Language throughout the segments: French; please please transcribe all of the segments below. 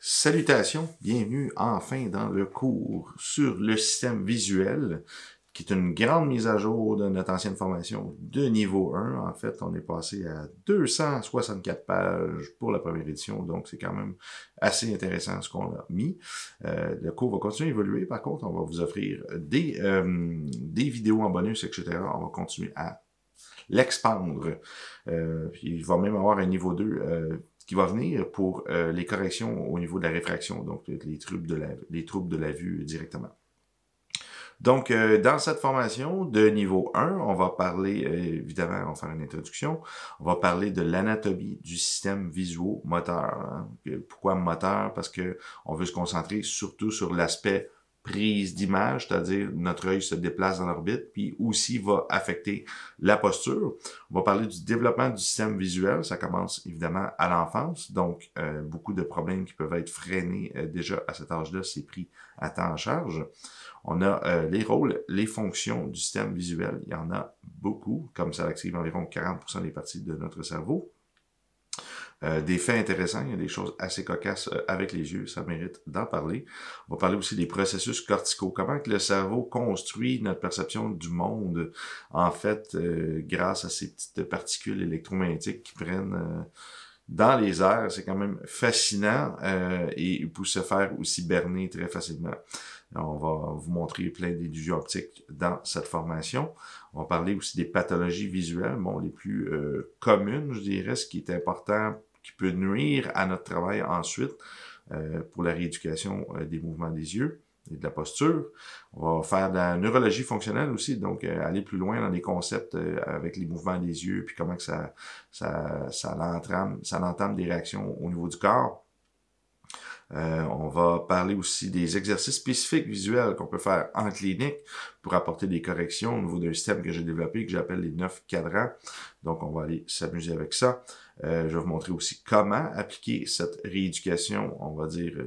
Salutations, bienvenue enfin dans le cours sur le système visuel, qui est une grande mise à jour de notre ancienne formation de niveau 1. En fait, on est passé à 264 pages pour la première édition, donc c'est quand même assez intéressant ce qu'on a mis. Le cours va continuer à évoluer, par contre, on va vous offrir des vidéos en bonus, etc. On va continuer à l'expandre. Puis il va même avoir un niveau 2 qui va venir pour les corrections au niveau de la réfraction, donc les troubles de la vue directement. Donc, dans cette formation de niveau 1, on va parler, évidemment, on va faire une introduction, on va parler de l'anatomie du système visuo-moteur. Hein. Pourquoi moteur? Parce que on veut se concentrer surtout sur l'aspect prise d'image, c'est-à-dire notre œil se déplace dans l'orbite, puis aussi va affecter la posture. On va parler du développement du système visuel, ça commence évidemment à l'enfance, donc beaucoup de problèmes qui peuvent être freinés déjà à cet âge-là, c'est pris à temps en charge. On a les rôles, les fonctions du système visuel, il y en a beaucoup, comme ça active environ 40% des parties de notre cerveau. Des faits intéressants, il y a des choses assez cocasses avec les yeux, ça mérite d'en parler. On va parler aussi des processus corticaux, comment que le cerveau construit notre perception du monde, en fait, grâce à ces petites particules électromagnétiques qui prennent dans les airs. C'est quand même fascinant et peut se faire aussi berner très facilement. On va vous montrer plein d'illusions optiques dans cette formation. On va parler aussi des pathologies visuelles, bon, les plus communes, je dirais, ce qui est important, qui peut nuire à notre travail ensuite pour la rééducation des mouvements des yeux et de la posture. On va faire de la neurologie fonctionnelle aussi, donc aller plus loin dans les concepts avec les mouvements des yeux, puis comment que ça entame des réactions au niveau du corps. On va parler aussi des exercices spécifiques visuels qu'on peut faire en clinique pour apporter des corrections au niveau d'un système que j'ai développé que j'appelle les 9 cadrans. Donc, on va aller s'amuser avec ça. Je vais vous montrer aussi comment appliquer cette rééducation, on va dire,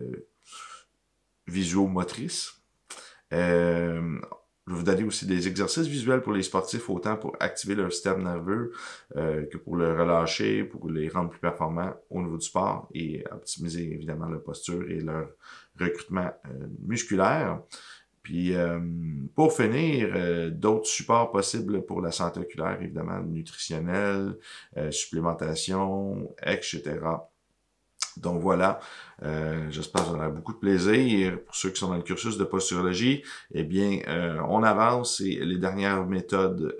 visuo-motrice. Je vais vous donner aussi des exercices visuels pour les sportifs, autant pour activer leur système nerveux que pour le relâcher, pour les rendre plus performants au niveau du sport et optimiser évidemment leur posture et leur recrutement musculaire. Puis pour finir, d'autres supports possibles pour la santé oculaire, évidemment nutritionnelle, supplémentation, etc. Donc voilà, j'espère que vous aurez beaucoup de plaisir. Pour ceux qui sont dans le cursus de posturologie, eh bien, on avance et les dernières méthodes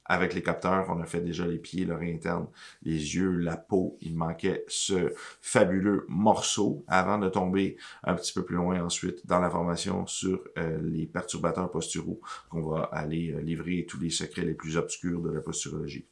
avec les capteurs, on a fait déjà les pieds, l'oreille interne, les yeux, la peau. Il manquait ce fabuleux morceau avant de tomber un petit peu plus loin ensuite dans la formation sur les perturbateurs posturaux qu'on va aller livrer tous les secrets les plus obscurs de la posturologie.